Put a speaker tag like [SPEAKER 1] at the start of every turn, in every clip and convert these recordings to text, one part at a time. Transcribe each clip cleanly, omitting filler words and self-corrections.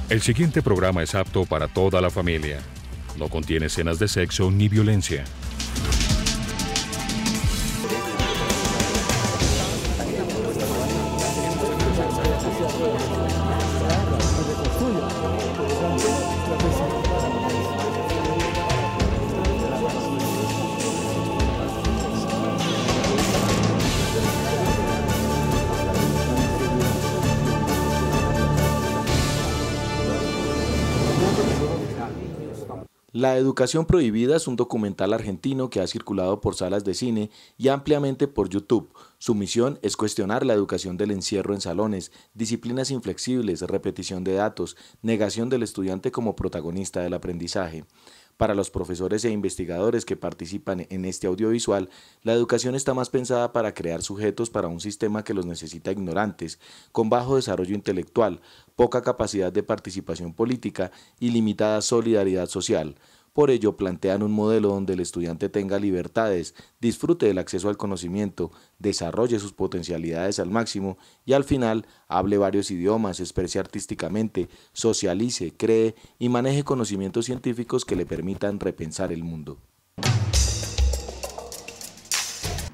[SPEAKER 1] El siguiente programa es apto para toda la familia. No contiene escenas de sexo ni violencia.
[SPEAKER 2] La educación prohibida es un documental argentino que ha circulado por salas de cine y ampliamente por YouTube. Su misión es cuestionar la educación del encierro en salones, disciplinas inflexibles, repetición de datos, negación del estudiante como protagonista del aprendizaje. Para los profesores e investigadores que participan en este audiovisual, la educación está más pensada para crear sujetos para un sistema que los necesita ignorantes, con bajo desarrollo intelectual, poca capacidad de participación política y limitada solidaridad social. Por ello, plantean un modelo donde el estudiante tenga libertades, disfrute del acceso al conocimiento, desarrolle sus potencialidades al máximo y al final hable varios idiomas, exprese artísticamente, socialice, cree y maneje conocimientos científicos que le permitan repensar el mundo.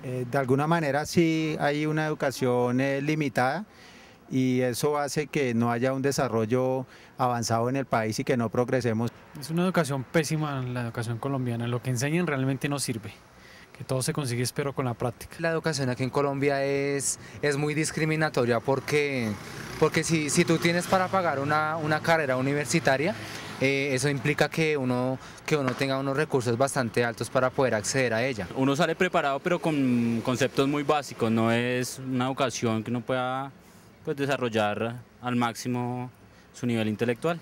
[SPEAKER 3] De alguna manera sí hay una educación limitada, y eso hace que no haya un desarrollo avanzado en el país y que no progresemos.
[SPEAKER 4] Es una educación pésima, la educación colombiana. Lo que enseñan realmente no sirve, que todo se consigue espero con la práctica.
[SPEAKER 5] La educación aquí en Colombia es muy discriminatoria porque si tú tienes para pagar una carrera universitaria, eso implica que uno tenga unos recursos bastante altos para poder acceder a ella.
[SPEAKER 6] Uno sale preparado pero con conceptos muy básicos, no es una educación que uno pueda desarrollar al máximo su nivel intelectual.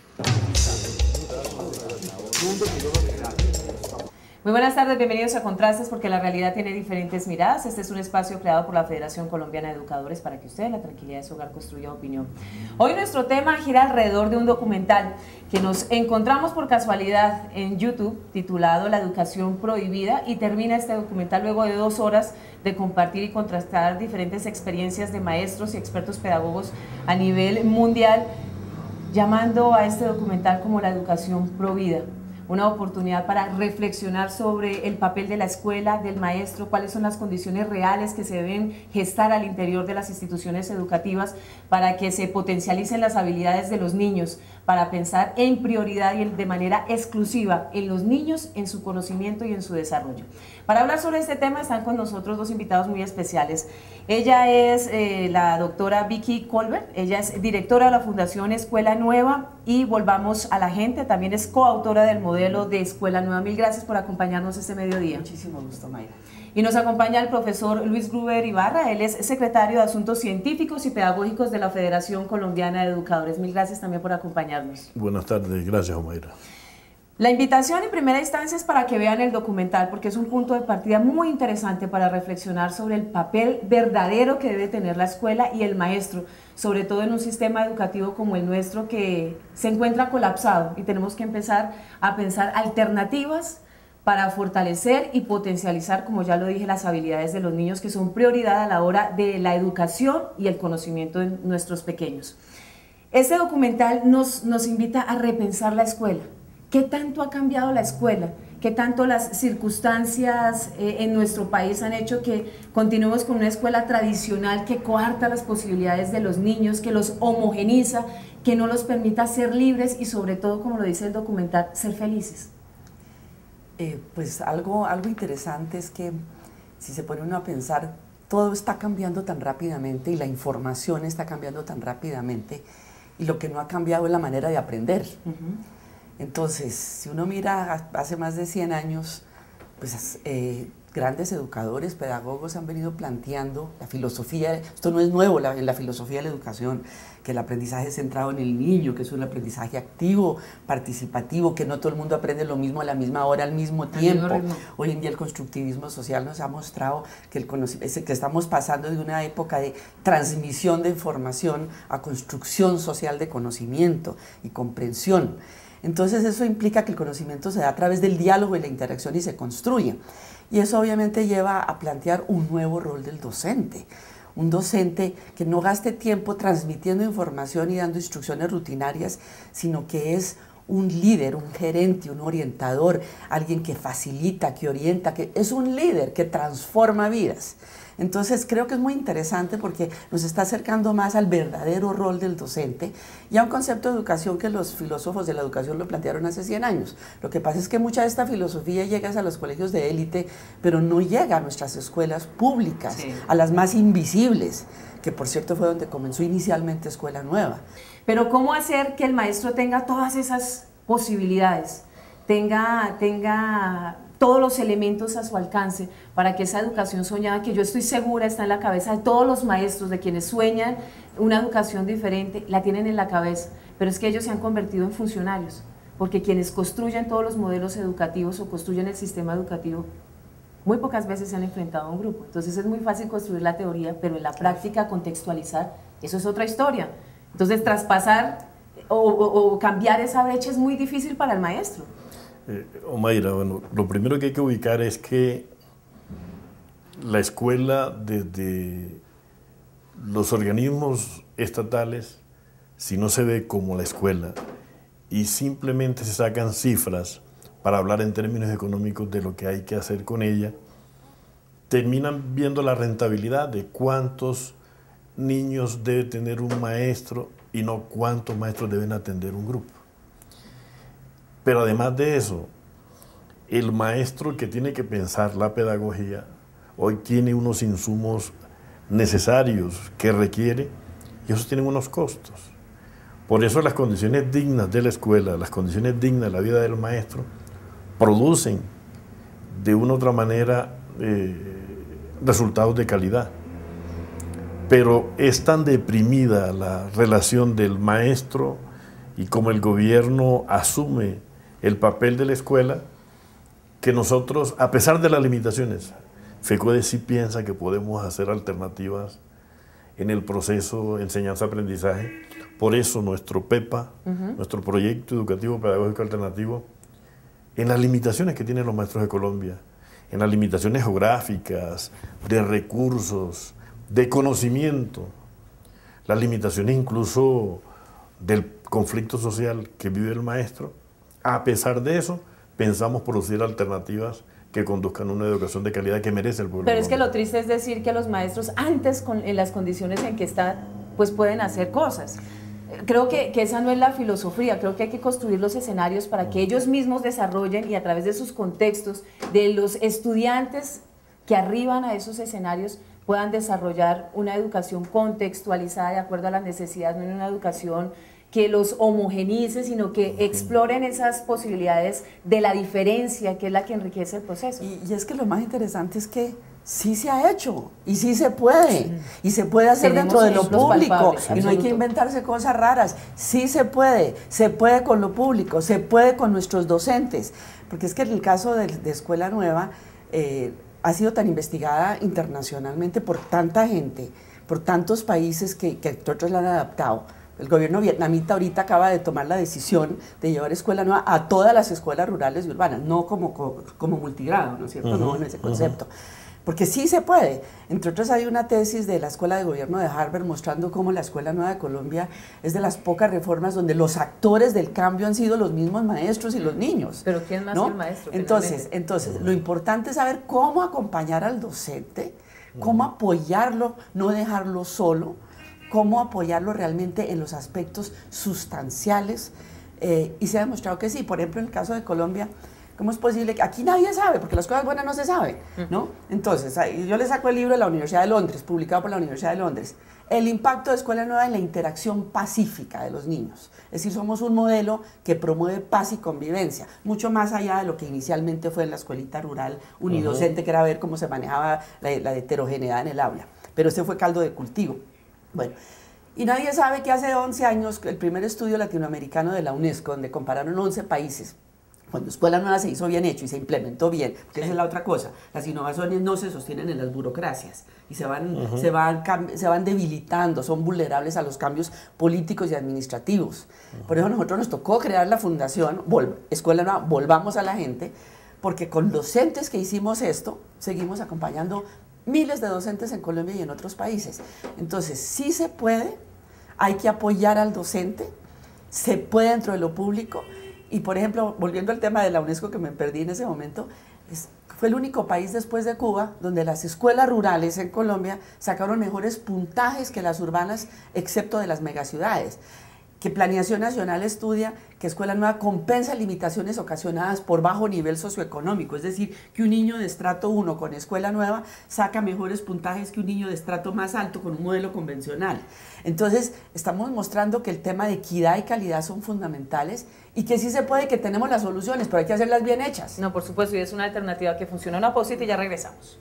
[SPEAKER 7] Muy buenas tardes, bienvenidos a Contrastes, porque la realidad tiene diferentes miradas. Este es un espacio creado por la Federación Colombiana de Educadores para que usted en la tranquilidad de su hogar construya opinión. Hoy nuestro tema gira alrededor de un documental que nos encontramos por casualidad en YouTube, titulado La Educación Prohibida, y termina este documental luego de 2 horas de compartir y contrastar diferentes experiencias de maestros y expertos pedagogos a nivel mundial, llamando a este documental como La Educación Prohibida. Una oportunidad para reflexionar sobre el papel de la escuela, del maestro, cuáles son las condiciones reales que se deben gestar al interior de las instituciones educativas para que se potencialicen las habilidades de los niños, para pensar en prioridad y de manera exclusiva en los niños, en su conocimiento y en su desarrollo. Para hablar sobre este tema están con nosotros 2 invitados muy especiales. Ella es la doctora Vicky Colbert, ella es directora de la Fundación Escuela Nueva y Volvamos a la Gente, también es coautora del modelo de Escuela Nueva. Mil gracias por acompañarnos este mediodía.
[SPEAKER 8] Muchísimo gusto, Mayra.
[SPEAKER 7] Y nos acompaña el profesor Luis Gruber Ibarra, él es secretario de Asuntos Científicos y Pedagógicos de la Federación Colombiana de Educadores. Mil gracias también por acompañarnos.
[SPEAKER 9] Buenas tardes, gracias, Mayra.
[SPEAKER 7] La invitación en primera instancia es para que vean el documental, porque es un punto de partida muy interesante para reflexionar sobre el papel verdadero que debe tener la escuela y el maestro, sobre todo en un sistema educativo como el nuestro que se encuentra colapsado, y tenemos que empezar a pensar alternativas para fortalecer y potencializar, como ya lo dije, las habilidades de los niños, que son prioridad a la hora de la educación y el conocimiento de nuestros pequeños. Este documental nos invita a repensar la escuela. ¿Qué tanto ha cambiado la escuela? ¿Qué tanto las circunstancias en nuestro país han hecho que continuemos con una escuela tradicional que coarta las posibilidades de los niños, que los homogeniza, que no los permita ser libres y sobre todo, como lo dice el documental, ser felices?
[SPEAKER 8] Pues algo interesante es que si se pone uno a pensar, todo está cambiando tan rápidamente y la información está cambiando tan rápidamente, y lo que no ha cambiado es la manera de aprender. Entonces, si uno mira hace más de 100 años, pues grandes educadores, pedagogos han venido planteando la filosofía, esto no es nuevo en la filosofía de la educación, que el aprendizaje es centrado en el niño, que es un aprendizaje activo, participativo, que no todo el mundo aprende lo mismo a la misma hora, al mismo tiempo. Hoy en día el constructivismo social nos ha mostrado que, que estamos pasando de una época de transmisión de información a construcción social de conocimiento y comprensión. Entonces eso implica que el conocimiento se da a través del diálogo y la interacción y se construye. Y eso obviamente lleva a plantear un nuevo rol del docente, un docente que no gaste tiempo transmitiendo información y dando instrucciones rutinarias, sino que es un líder, un gerente, un orientador, alguien que facilita, que orienta, que es un líder que transforma vidas. Entonces creo que es muy interesante porque nos está acercando más al verdadero rol del docente y a un concepto de educación que los filósofos de la educación lo plantearon hace 100 años. Lo que pasa es que mucha de esta filosofía llega a los colegios de élite, pero no llega a nuestras escuelas públicas, sí, a las más invisibles, que por cierto fue donde comenzó inicialmente Escuela Nueva.
[SPEAKER 7] Pero ¿cómo hacer que el maestro tenga todas esas posibilidades, tenga todos los elementos a su alcance para que esa educación soñada, que yo estoy segura está en la cabeza de todos los maestros, de quienes sueñan una educación diferente, la tienen en la cabeza, pero es que ellos se han convertido en funcionarios, porque quienes construyen todos los modelos educativos o construyen el sistema educativo, muy pocas veces se han enfrentado a un grupo. Entonces es muy fácil construir la teoría, pero en la práctica contextualizar, eso es otra historia. Entonces traspasar o cambiar esa brecha es muy difícil para el maestro.
[SPEAKER 9] Omaira, bueno, lo primero que hay que ubicar es que la escuela, desde los organismos estatales, si no se ve como la escuela y simplemente se sacan cifras para hablar en términos económicos de lo que hay que hacer con ella, terminan viendo la rentabilidad de cuántos niños debe tener un maestro y no cuántos maestros deben atender un grupo. Pero además de eso, el maestro que tiene que pensar la pedagogía hoy tiene unos insumos necesarios que requiere y esos tienen unos costos. Por eso las condiciones dignas de la escuela, las condiciones dignas de la vida del maestro, producen de una u otra manera resultados de calidad. Pero es tan deprimida la relación del maestro y como el gobierno asume el papel de la escuela, que nosotros, a pesar de las limitaciones, FECODE sí piensa que podemos hacer alternativas en el proceso de enseñanza-aprendizaje. Por eso nuestro PEPA, nuestro Proyecto Educativo Pedagógico Alternativo, en las limitaciones que tienen los maestros de Colombia, en las limitaciones geográficas, de recursos, de conocimiento, las limitaciones incluso del conflicto social que vive el maestro, a pesar de eso, pensamos producir alternativas que conduzcan a una educación de calidad que merece el pueblo.
[SPEAKER 7] Pero es que lo triste es decir que los maestros antes, en las condiciones en que están, pues pueden hacer cosas. Creo que esa no es la filosofía, creo que hay que construir los escenarios para que ellos mismos desarrollen y a través de sus contextos, de los estudiantes que arriban a esos escenarios, puedan desarrollar una educación contextualizada de acuerdo a las necesidades, no en una educación que los homogenice, sino que exploren esas posibilidades de la diferencia, que es la que enriquece el proceso.
[SPEAKER 8] Y es que lo más interesante es que sí se ha hecho, y sí se puede, y se puede hacer dentro de lo público, y no hay que inventarse cosas raras, sí se puede con lo público, se puede con nuestros docentes, porque es que en el caso de Escuela Nueva, ha sido tan investigada internacionalmente por tanta gente, por tantos países que otros la han adaptado. El gobierno vietnamita ahorita acaba de tomar la decisión de llevar Escuela Nueva a todas las escuelas rurales y urbanas, no como multigrado, ¿no es cierto? No en ese concepto. Porque sí se puede. Entre otras hay una tesis de la Escuela de Gobierno de Harvard mostrando cómo la Escuela Nueva de Colombia es de las pocas reformas donde los actores del cambio han sido los mismos maestros y los niños.
[SPEAKER 7] Pero ¿quién más que el maestro?
[SPEAKER 8] Entonces, lo importante es saber cómo acompañar al docente, cómo apoyarlo, no dejarlo solo, cómo apoyarlo realmente en los aspectos sustanciales, y se ha demostrado que sí. Por ejemplo, en el caso de Colombia, ¿cómo es posible que aquí nadie sabe? Porque las cosas buenas no se saben, ¿no? Entonces, yo le saco el libro de la Universidad de Londres, publicado por la Universidad de Londres, el impacto de Escuela Nueva en la interacción pacífica de los niños. Es decir, somos un modelo que promueve paz y convivencia, mucho más allá de lo que inicialmente fue en la escuelita rural unidocente, que era ver cómo se manejaba la heterogeneidad en el aula. Pero este fue caldo de cultivo. Bueno, y nadie sabe que hace 11 años el primer estudio latinoamericano de la UNESCO, donde compararon 11 países, cuando Escuela Nueva se hizo bien hecho y se implementó bien, porque esa es la otra cosa, las innovaciones no se sostienen en las burocracias y se van debilitando, son vulnerables a los cambios políticos y administrativos. Por eso a nosotros nos tocó crear la fundación Escuela Nueva, volvamos a la gente, porque con docentes que hicimos esto, seguimos acompañando miles de docentes en Colombia y en otros países. Entonces, sí se puede, hay que apoyar al docente, se puede dentro de lo público. Y, por ejemplo, volviendo al tema de la UNESCO que me perdí en ese momento, fue el único país después de Cuba donde las escuelas rurales en Colombia sacaron mejores puntajes que las urbanas, excepto de las megaciudades. Que Planeación Nacional estudia que Escuela Nueva compensa limitaciones ocasionadas por bajo nivel socioeconómico, es decir, que un niño de estrato 1 con Escuela Nueva saca mejores puntajes que un niño de estrato más alto con un modelo convencional. Entonces, estamos mostrando que el tema de equidad y calidad son fundamentales y que sí se puede, que tenemos las soluciones, pero hay que hacerlas bien hechas.
[SPEAKER 7] No, por supuesto, y es una alternativa que funciona. Una pausita y ya regresamos.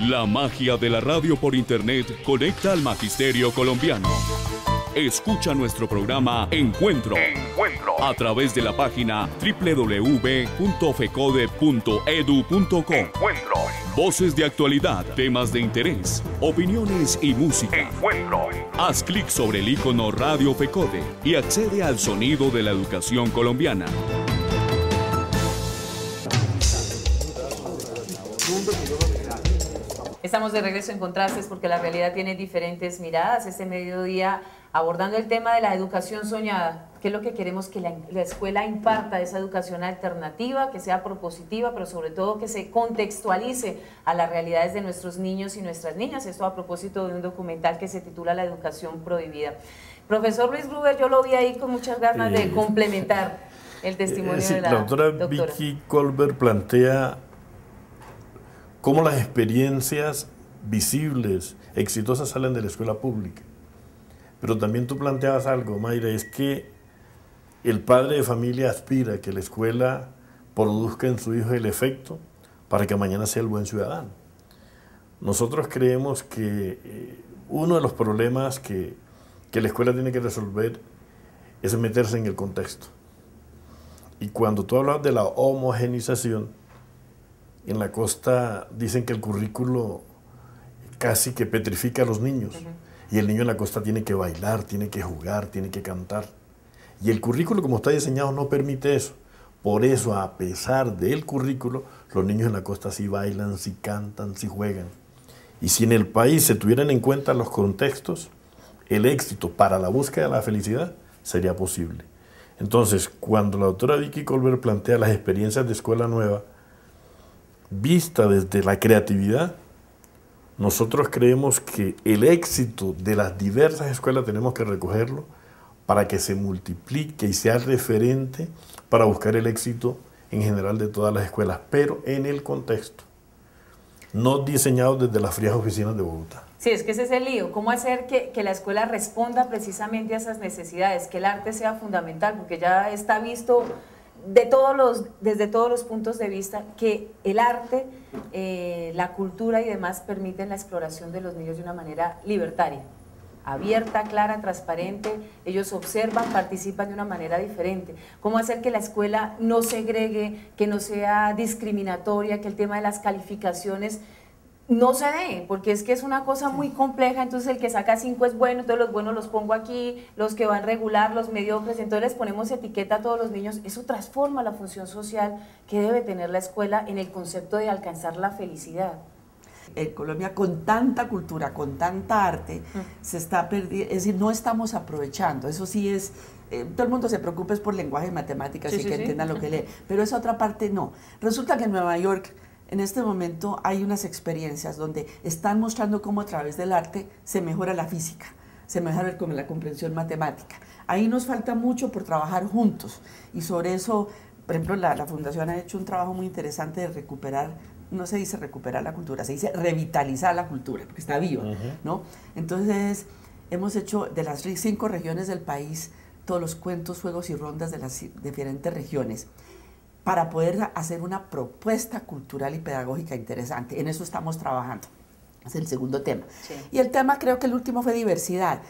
[SPEAKER 10] La magia de la radio por internet conecta al magisterio colombiano. Escucha nuestro programa Encuentro a través de la página www.fecode.edu.co. Voces de actualidad, temas de interés, opiniones y música. Haz clic sobre el icono Radio Fecode y accede al sonido de la educación colombiana.
[SPEAKER 7] Estamos de regreso en Contrastes porque la realidad tiene diferentes miradas. Este mediodía abordando el tema de la educación soñada. ¿Qué es lo que queremos? Que la escuela imparta esa educación alternativa, que sea propositiva, pero sobre todo que se contextualice a las realidades de nuestros niños y nuestras niñas. Esto a propósito de un documental que se titula La educación prohibida. Profesor Luis Gruber, yo lo vi ahí con muchas ganas de complementar el testimonio de la
[SPEAKER 9] doctora
[SPEAKER 7] doctora.
[SPEAKER 9] Vicky Colbert plantea cómo las experiencias visibles, exitosas, salen de la escuela pública. Pero también tú planteabas algo, Mayra, es que el padre de familia aspira a que la escuela produzca en su hijo el efecto para que mañana sea el buen ciudadano. Nosotros creemos que uno de los problemas que la escuela tiene que resolver es meterse en el contexto. Y cuando tú hablas de la homogenización, en la costa dicen que el currículo casi que petrifica a los niños. Y el niño en la costa tiene que bailar, tiene que jugar, tiene que cantar. Y el currículo como está diseñado no permite eso. Por eso, a pesar del currículo, los niños en la costa sí bailan, sí cantan, sí juegan. Y si en el país se tuvieran en cuenta los contextos, el éxito para la búsqueda de la felicidad sería posible. Entonces, cuando la doctora Vicky Colbert plantea las experiencias de escuela nueva, vista desde la creatividad, nosotros creemos que el éxito de las diversas escuelas tenemos que recogerlo para que se multiplique y sea referente para buscar el éxito en general de todas las escuelas, pero en el contexto, no diseñado desde las frías oficinas de Bogotá.
[SPEAKER 7] Sí, es que ese es el lío. ¿Cómo hacer que la escuela responda precisamente a esas necesidades? Que el arte sea fundamental, porque ya está visto desde todos los puntos de vista que el arte, la cultura y demás permiten la exploración de los niños de una manera libertaria, abierta, clara, transparente. Ellos observan, participan de una manera diferente. ¿Cómo hacer que la escuela no segregue, que no sea discriminatoria, que el tema de las calificaciones no se dé? Porque es que es una cosa muy compleja. Entonces el que saca 5 es bueno, entonces los buenos los pongo aquí, los que van regular, los mediocres, entonces les ponemos etiqueta a todos los niños. Eso transforma la función social que debe tener la escuela en el concepto de alcanzar la felicidad.
[SPEAKER 8] En Colombia, con tanta cultura, con tanta arte, se está perdiendo, es decir, no estamos aprovechando. Eso sí es, todo el mundo se preocupa es por lenguaje y matemáticas y que entiendan lo que lee, pero esa otra parte no. Resulta que en Nueva York, en este momento hay unas experiencias donde están mostrando cómo a través del arte se mejora la física, se mejora como la comprensión matemática. Ahí nos falta mucho por trabajar juntos y sobre eso, por ejemplo, la Fundación ha hecho un trabajo muy interesante de recuperar, no se dice recuperar la cultura, se dice revitalizar la cultura, porque está viva, ¿no? Entonces, hemos hecho de las 5 regiones del país todos los cuentos, juegos y rondas de las diferentes regiones, para poder hacer una propuesta cultural y pedagógica interesante. En eso estamos trabajando. Es el segundo tema. Sí. Y el tema, creo que el último fue diversidad.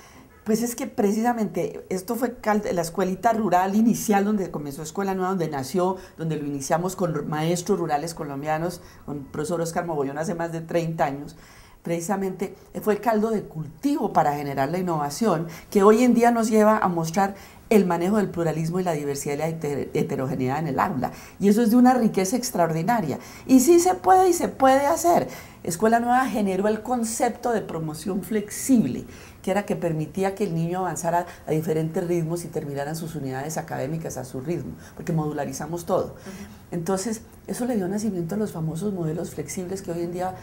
[SPEAKER 8] Pues es que precisamente esto fue la escuelita rural inicial donde comenzó Escuela Nueva, donde nació, donde lo iniciamos con maestros rurales colombianos, con el profesor Oscar Mogollón hace más de 30 años. Precisamente fue el caldo de cultivo para generar la innovación que hoy en día nos lleva a mostrar el manejo del pluralismo y la diversidad y la heterogeneidad en el aula. Y eso es de una riqueza extraordinaria. Y sí se puede y se puede hacer. Escuela Nueva generó el concepto de promoción flexible, que era que permitía que el niño avanzara a diferentes ritmos y terminaran sus unidades académicas a su ritmo, porque modularizamos todo. Entonces, eso le dio nacimiento a los famosos modelos flexibles que hoy en día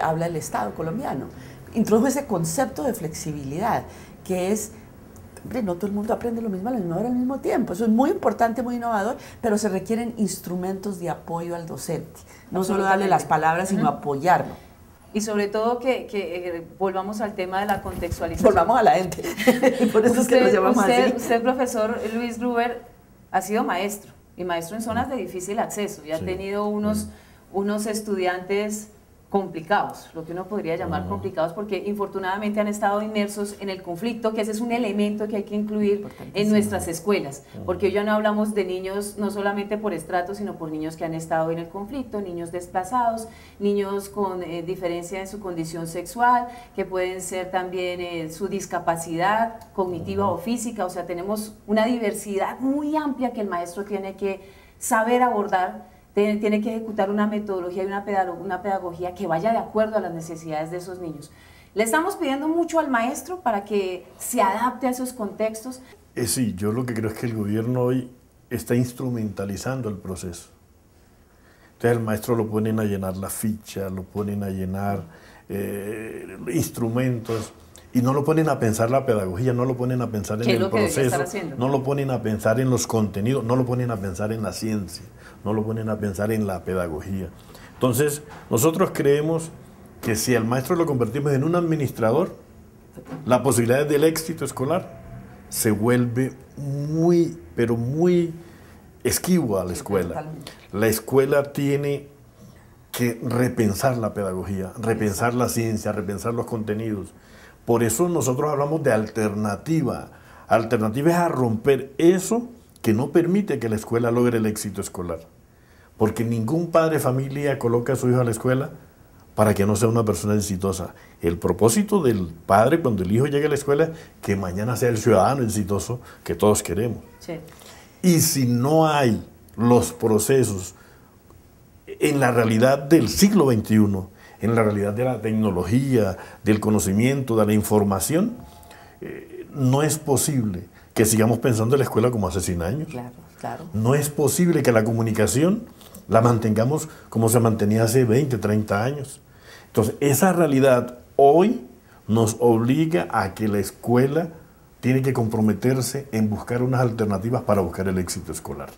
[SPEAKER 8] habla el Estado colombiano. Introdujo ese concepto de flexibilidad, que es... no todo el mundo aprende lo mismo a la misma hora al mismo tiempo. Eso es muy importante, muy innovador, pero se requieren instrumentos de apoyo al docente. No solo darle las palabras, sino apoyarlo.
[SPEAKER 7] Y sobre todo que volvamos al tema de la contextualización.
[SPEAKER 8] Volvamos a la gente. Por eso es que nos llamamos así.
[SPEAKER 7] Usted, profesor Luis Gruber, ha sido maestro, y maestro en zonas de difícil acceso, y ha tenido unos estudiantes complicados, lo que uno podría llamar complicados, porque infortunadamente han estado inmersos en el conflicto, que ese es un elemento que hay que incluir en nuestras escuelas, porque hoy ya no hablamos de niños no solamente por estratos, sino por niños que han estado en el conflicto, niños desplazados, niños con diferencia en su condición sexual, que pueden ser también su discapacidad cognitiva o física. O sea, tenemos una diversidad muy amplia que el maestro tiene que saber abordar. Tiene que ejecutar una metodología y una pedagogía que vaya de acuerdo a las necesidades de esos niños. Le estamos pidiendo mucho al maestro para que se adapte a esos contextos.
[SPEAKER 9] Sí, yo lo que creo es que el gobierno hoy está instrumentalizando el proceso. Entonces el maestro lo ponen a llenar la ficha, lo ponen a llenar instrumentos, y no lo ponen a pensar la pedagogía, no lo ponen a pensar en el proceso, no lo ponen a pensar en los contenidos, no lo ponen a pensar en la ciencia, no lo ponen a pensar en la pedagogía. Entonces, nosotros creemos que si al maestro lo convertimos en un administrador, la posibilidad del éxito escolar se vuelve muy, pero muy esquivo a la escuela. La escuela tiene que repensar la pedagogía, repensar la ciencia, repensar los contenidos. Por eso nosotros hablamos de alternativa. Alternativa es a romper eso que no permite que la escuela logre el éxito escolar. Porque ningún padre de familia coloca a su hijo a la escuela para que no sea una persona exitosa. El propósito del padre cuando el hijo llegue a la escuela es que mañana sea el ciudadano exitoso que todos queremos. Sí. Y si no hay los procesos en la realidad del siglo XXI, en la realidad de la tecnología, del conocimiento, de la información, no es posible que sigamos pensando en la escuela como hace 100 años.
[SPEAKER 8] Claro, claro.
[SPEAKER 9] No es posible que la comunicación la mantengamos como se mantenía hace 20, 30 años. Entonces, esa realidad hoy nos obliga a que la escuela tiene que comprometerse en buscar unas alternativas para buscar el éxito escolar.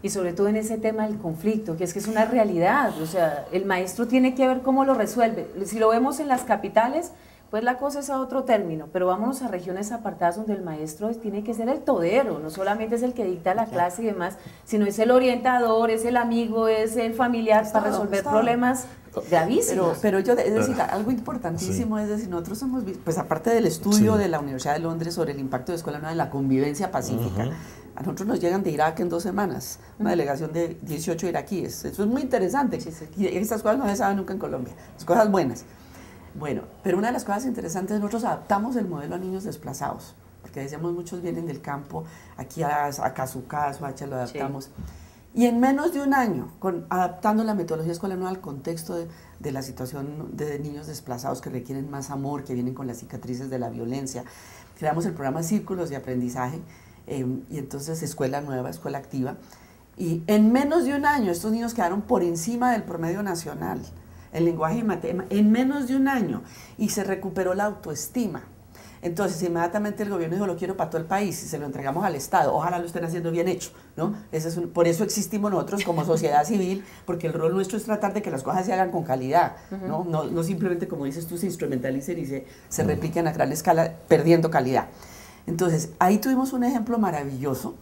[SPEAKER 7] Y sobre todo en ese tema del conflicto, que es una realidad. O sea, el maestro tiene que ver cómo lo resuelve. Si lo vemos en las capitales, pues la cosa es a otro término, pero vámonos a regiones apartadas donde el maestro tiene que ser el todero, no solamente es el que dicta la clase y demás, sino es el orientador, es el amigo, es el familiar para resolver problemas gravísimos.
[SPEAKER 8] Pero yo, es decir, algo importantísimo es decir, nosotros hemos visto, pues aparte del estudio de la Universidad de Londres sobre el impacto de Escuela Nueva en la convivencia pacífica, a nosotros nos llegan de Irak en 2 semanas, una delegación de 18 iraquíes. Eso es muy interesante. Y estas cosas no se saben nunca en Colombia, las cosas buenas. Bueno, pero una de las cosas interesantes, nosotros adaptamos el modelo a niños desplazados, porque decíamos muchos vienen del campo, aquí a Cazucá, Soacha lo adaptamos. Y en menos de un año, adaptando la metodología escolar nueva al contexto de la situación de niños desplazados que requieren más amor, que vienen con las cicatrices de la violencia, creamos el programa Círculos de Aprendizaje, y entonces Escuela Nueva, Escuela Activa, y en menos de un año estos niños quedaron por encima del promedio nacional, el lenguaje y matemáticas, en menos de un año, y se recuperó la autoestima. Entonces, inmediatamente el gobierno dijo, lo quiero para todo el país, y se lo entregamos al Estado, ojalá lo estén haciendo bien hecho, ¿no? Por eso existimos nosotros como sociedad civil, porque el rol nuestro es tratar de que las cosas se hagan con calidad, ¿no? No simplemente, como dices tú, se instrumentalicen y se repliquen a gran escala, perdiendo calidad. Entonces, ahí tuvimos un ejemplo maravilloso,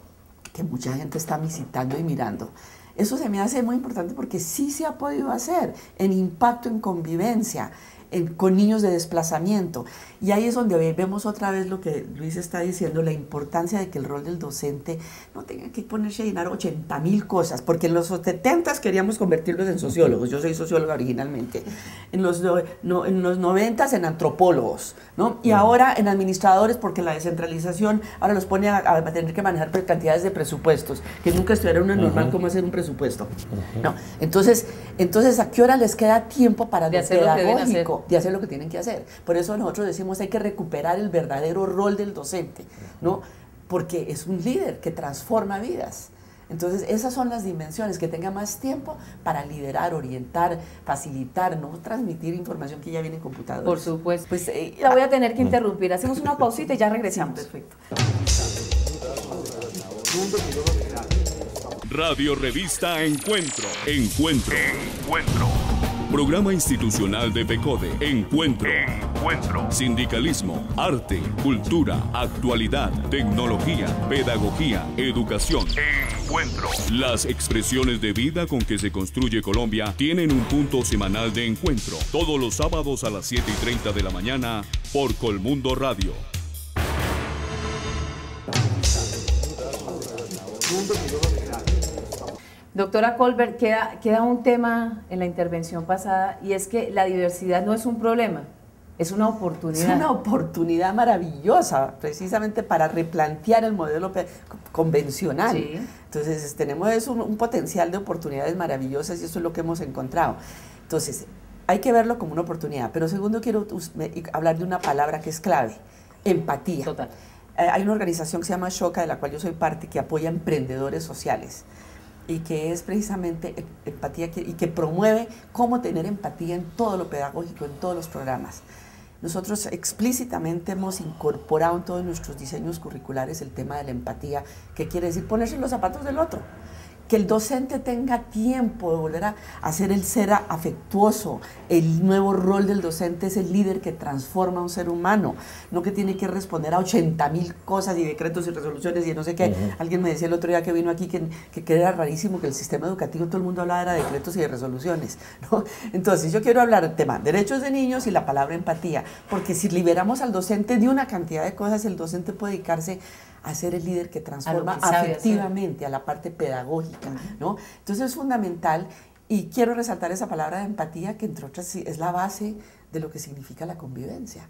[SPEAKER 8] que mucha gente está visitando y mirando. Eso se me hace muy importante porque sí se ha podido hacer en impacto, en convivencia, con niños de desplazamiento. Y ahí es donde vemos otra vez lo que Luis está diciendo, la importancia de que el rol del docente no tenga que ponerse a llenar 80.000 cosas, porque en los 70s queríamos convertirlos en sociólogos, yo soy socióloga originalmente, en los 90s en antropólogos, ¿no? Y ahora en administradores, porque la descentralización ahora los pone a tener que manejar cantidades de presupuestos, que nunca estudiaron una normal cómo hacer un presupuesto. No. Entonces, ¿a qué hora les queda tiempo para lo pedagógico? De hacer lo que tienen que hacer. Por eso nosotros decimos hay que recuperar el verdadero rol del docente, ¿no? Porque es un líder que transforma vidas. Entonces, esas son las dimensiones, que tenga más tiempo para liderar, orientar, facilitar, no transmitir información que ya viene en computadores.
[SPEAKER 7] Por supuesto. Pues la voy a tener que interrumpir. Hacemos una pausita y ya regresamos.
[SPEAKER 8] Perfecto.
[SPEAKER 10] Radio Revista Encuentro. Encuentro. Programa institucional de FECODE. Encuentro. Sindicalismo, arte, cultura, actualidad, tecnología, pedagogía, educación. Encuentro. Las expresiones de vida con que se construye Colombia tienen un punto semanal de encuentro. Todos los sábados a las 7:30 de la mañana por Colmundo Radio.
[SPEAKER 7] Doctora Colbert, queda un tema en la intervención pasada, y es que la diversidad no es un problema, es una oportunidad.
[SPEAKER 8] Es una oportunidad maravillosa, precisamente para replantear el modelo convencional. Sí. Entonces, tenemos un potencial de oportunidades maravillosas, y eso es lo que hemos encontrado. Entonces, hay que verlo como una oportunidad. Pero segundo, quiero hablar de una palabra que es clave: empatía.
[SPEAKER 7] Total.
[SPEAKER 8] Hay una organización que se llama Shoca, de la cual yo soy parte, que apoya a emprendedores sociales, y que es precisamente empatía y que promueve cómo tener empatía en todo lo pedagógico, en todos los programas. Nosotros explícitamente hemos incorporado en todos nuestros diseños curriculares el tema de la empatía, que quiere decir ponerse en los zapatos del otro. Que el docente tenga tiempo de volver a ser el ser afectuoso. El nuevo rol del docente es el líder que transforma a un ser humano, no que tiene que responder a 80.000 cosas y decretos y resoluciones y no sé qué. Alguien me decía el otro día que vino aquí que era rarísimo que el sistema educativo todo el mundo hablaba de decretos y de resoluciones, ¿no? Entonces yo quiero hablar del tema derechos de niños y la palabra empatía, porque si liberamos al docente de una cantidad de cosas, el docente puede dedicarse a ser el líder que transforma afectivamente a la parte pedagógica, ¿no? Entonces es fundamental, y quiero resaltar esa palabra de empatía, que entre otras es la base de lo que significa la convivencia.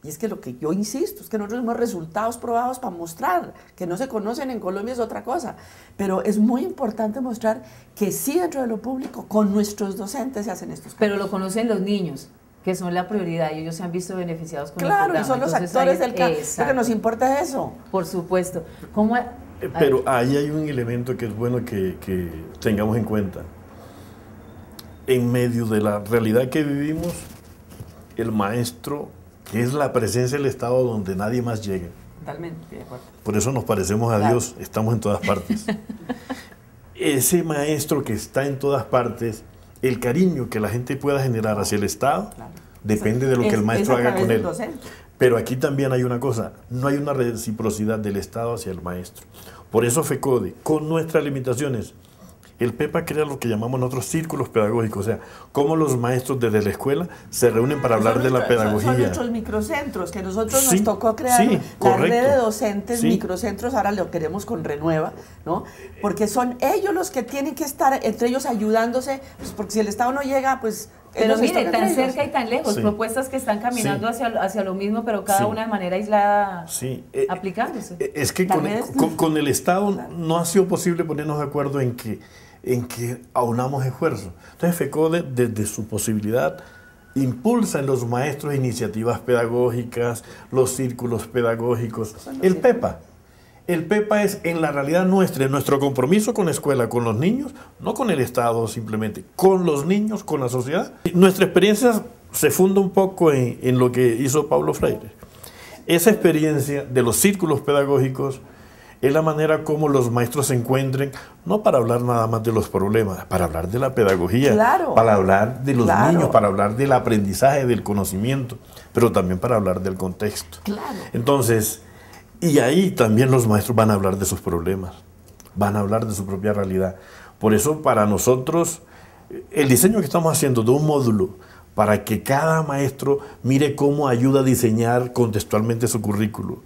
[SPEAKER 8] Y es que lo que yo insisto es que nosotros tenemos resultados probados para mostrar, que no se conocen en Colombia es otra cosa, pero es muy importante mostrar que sí, dentro de lo público, con nuestros docentes se hacen estos cambios.
[SPEAKER 7] Pero lo conocen los niños, que son la prioridad, y ellos se han visto beneficiados con el
[SPEAKER 8] programa.
[SPEAKER 7] Claro,
[SPEAKER 8] y son los actores del campo. Lo que nos importa es eso.
[SPEAKER 7] Por supuesto.
[SPEAKER 9] Pero ahí hay un elemento que es bueno que tengamos en cuenta. En medio de la realidad que vivimos, el maestro, que es la presencia del Estado donde nadie más llega.
[SPEAKER 8] Totalmente, de acuerdo.
[SPEAKER 9] Por eso nos parecemos a Dios, estamos en todas partes. Ese maestro que está en todas partes, el cariño que la gente pueda generar hacia el Estado, depende de lo que el maestro haga con él. Pero aquí también hay una cosa, no hay una reciprocidad del Estado hacia el maestro. Por eso FECODE, con nuestras limitaciones, el PEPA crea lo que llamamos nosotros círculos pedagógicos, o sea, cómo los maestros desde la escuela se reúnen para hablar de la pedagogía.
[SPEAKER 8] Son nuestros microcentros, que nosotros nos tocó crear la red de docentes, microcentros, ahora lo queremos con Renueva, ¿no? Porque son ellos los que tienen que estar entre ellos ayudándose, pues porque si el Estado no llega, pues...
[SPEAKER 7] Pero mire, tan cerca y tan lejos, propuestas que están caminando hacia lo mismo, pero cada una de manera aislada aplicándose.
[SPEAKER 9] Es que con el Estado no ha sido posible ponernos de acuerdo en que aunamos esfuerzos. Entonces FECODE, desde su posibilidad, impulsa en los maestros iniciativas pedagógicas, los círculos pedagógicos. El PEPA es en la realidad nuestro compromiso con la escuela, con los niños, no con el Estado simplemente, con los niños, con la sociedad. Nuestra experiencia se funda un poco en lo que hizo Paulo Freire. Esa experiencia de los círculos pedagógicos es la manera como los maestros se encuentren, no para hablar nada más de los problemas, para hablar de la pedagogía, para hablar de los niños, para hablar del aprendizaje, del conocimiento, pero también para hablar del contexto. Entonces, y ahí también los maestros van a hablar de sus problemas, van a hablar de su propia realidad. Por eso para nosotros, el diseño que estamos haciendo de un módulo para que cada maestro mire cómo ayuda a diseñar contextualmente su currículo,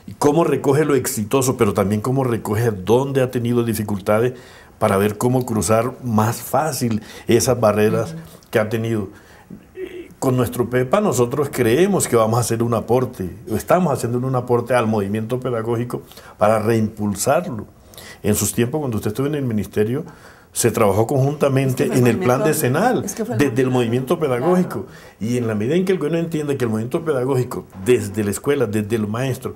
[SPEAKER 9] y cómo recoge lo exitoso, pero también cómo recoge dónde ha tenido dificultades para ver cómo cruzar más fácil esas barreras que ha tenido. Con nuestro PEPA nosotros creemos que vamos a hacer un aporte, o estamos haciendo un aporte al movimiento pedagógico para reimpulsarlo. En sus tiempos, cuando usted estuvo en el ministerio, se trabajó conjuntamente en el plan decenal desde el movimiento pedagógico. Claro. Y en la medida en que el gobierno entiende que el movimiento pedagógico, desde la escuela, desde el maestro,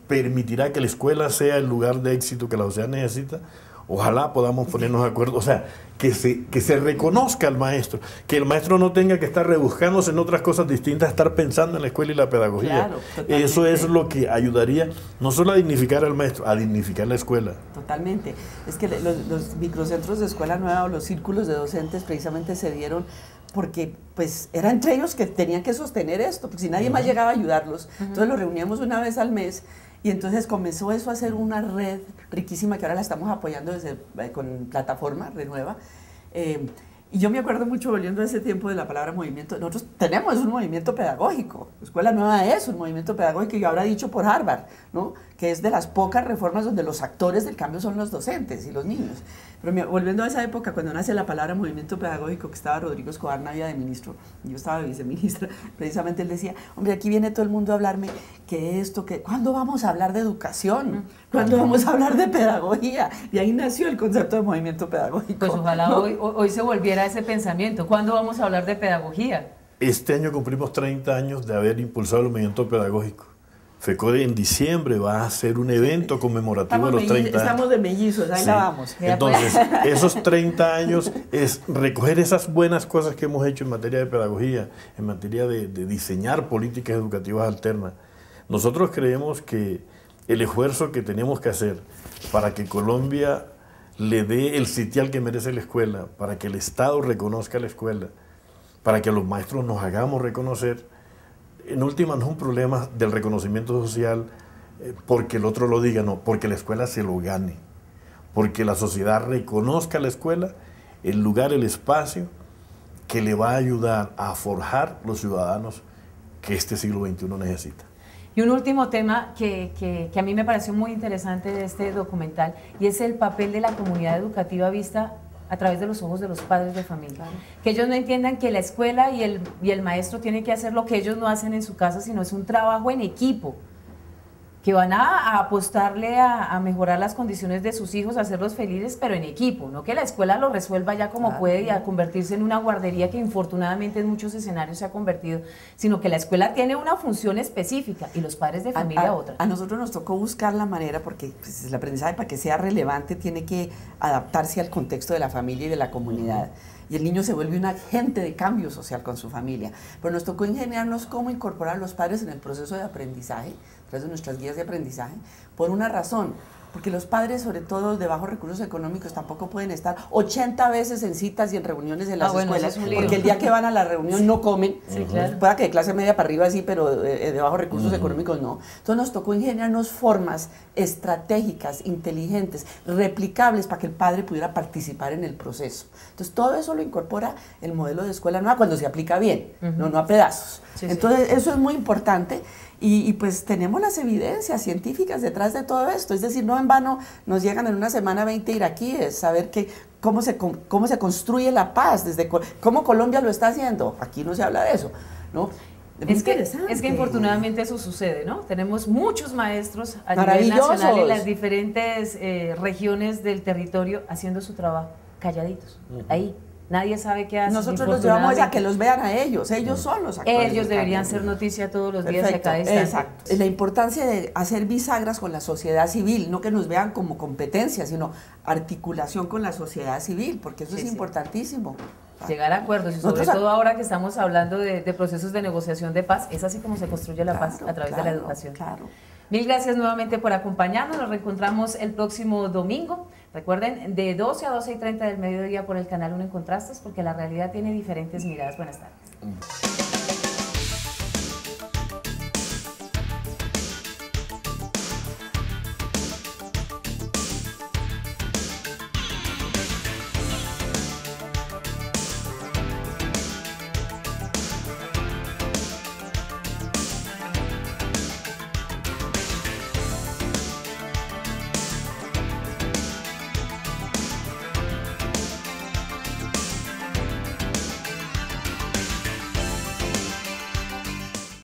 [SPEAKER 9] permitirá que la escuela sea el lugar de éxito que la sociedad necesita, ojalá podamos ponernos de acuerdo, o sea, que se reconozca al maestro, que el maestro no tenga que estar rebuscándose en otras cosas distintas, estar pensando en la escuela y la pedagogía. Claro, eso es lo que ayudaría no solo a dignificar al maestro, a dignificar la escuela.
[SPEAKER 8] Totalmente. Es que los microcentros de escuela nueva o los círculos de docentes precisamente se dieron porque pues eran entre ellos que tenían que sostener esto, porque si nadie más llegaba a ayudarlos. Entonces los reuníamos una vez al mes. Y entonces comenzó eso a ser una red riquísima que ahora la estamos apoyando con plataforma Renueva. Y yo me acuerdo mucho, volviendo a ese tiempo, de la palabra movimiento. Nosotros tenemos un movimiento pedagógico. Escuela Nueva es un movimiento pedagógico, y ahora dicho por Harvard, ¿no? Que es de las pocas reformas donde los actores del cambio son los docentes y los niños. Pero volviendo a esa época, cuando nace la palabra movimiento pedagógico, que estaba Rodrigo Escobar Navia de ministro, y yo estaba de viceministra, precisamente él decía, hombre, aquí viene todo el mundo a hablarme que esto, que ¿cuándo vamos a hablar de educación? ¿Cuándo vamos a hablar de pedagogía? Y ahí nació el concepto de movimiento pedagógico.
[SPEAKER 7] Pues ojalá ¿no? hoy se volviera ese pensamiento. ¿Cuándo vamos a hablar de pedagogía?
[SPEAKER 9] Este año cumplimos 30 años de haber impulsado el movimiento pedagógico. FECODE en diciembre va a hacer un evento conmemorativo de los 30 años.
[SPEAKER 8] Estamos de mellizos, ahí la vamos.
[SPEAKER 9] Entonces, esos 30 años es recoger esas buenas cosas que hemos hecho en materia de pedagogía, en materia de diseñar políticas educativas alternas. Nosotros creemos que el esfuerzo que tenemos que hacer para que Colombia le dé el sitial que merece la escuela, para que el Estado reconozca la escuela, para que los maestros nos hagamos reconocer, en última no es un problema del reconocimiento social porque el otro lo diga, no, porque la escuela se lo gane, porque la sociedad reconozca a la escuela, el lugar, el espacio que le va a ayudar a forjar los ciudadanos que este siglo XXI necesita.
[SPEAKER 7] Y un último tema que a mí me pareció muy interesante de este documental, y es el papel de la comunidad educativa vista a través de los ojos de los padres de familia. Claro. Que ellos no entiendan que la escuela y el maestro tienen que hacer lo que ellos no hacen en su casa, sino es un trabajo en equipo, que van a apostarle a mejorar las condiciones de sus hijos, a hacerlos felices, pero en equipo, no que la escuela lo resuelva ya como puede y a convertirse en una guardería que infortunadamente en muchos escenarios se ha convertido, sino que la escuela tiene una función específica y los padres de familia otra.
[SPEAKER 8] A nosotros nos tocó buscar la manera, porque pues, el aprendizaje para que sea relevante tiene que adaptarse al contexto de la familia y de la comunidad. Y el niño se vuelve un agente de cambio social con su familia. Pero nos tocó ingeniarnos cómo incorporar a los padres en el proceso de aprendizaje, a través de nuestras guías de aprendizaje, por una razón. Porque los padres, sobre todo de bajos recursos económicos, tampoco pueden estar 80 veces en citas y en reuniones en las escuelas, porque el día que van a la reunión no comen. Sí, claro. Pueda que de clase media para arriba sí, pero de bajos recursos económicos no. Entonces nos tocó ingeniarnos formas estratégicas, inteligentes, replicables, para que el padre pudiera participar en el proceso. Entonces todo eso lo incorpora el modelo de escuela nueva cuando se aplica bien, no a pedazos. Sí, entonces eso es muy importante. Y pues tenemos las evidencias científicas detrás de todo esto, es decir, no en vano nos llegan en una semana 20 iraquíes, saber cómo se construye la paz, cómo Colombia lo está haciendo. Aquí no se habla de eso, ¿no?
[SPEAKER 7] Es que infortunadamente eso sucede, ¿no? Tenemos muchos maestros a nivel nacional en las diferentes regiones del territorio haciendo su trabajo, calladitos, ahí. Nadie sabe qué hacen.
[SPEAKER 8] Nosotros los llevamos a que los vean a ellos. Ellos son los actores.
[SPEAKER 7] Ellos deberían ser noticia todos los días y a cada instante.
[SPEAKER 8] Exacto. La importancia de hacer bisagras con la sociedad civil, no que nos vean como competencia, sino articulación con la sociedad civil, porque eso es importantísimo.
[SPEAKER 7] Llegar a acuerdos y sobre todo ahora que estamos hablando de procesos de negociación de paz, es así como se construye la paz a través de la educación.
[SPEAKER 8] Claro.
[SPEAKER 7] Mil gracias nuevamente por acompañarnos, nos reencontramos el próximo domingo. Recuerden, de 12 a 12:30 del mediodía por el canal 1 en Contrastes, porque la realidad tiene diferentes miradas. Buenas tardes.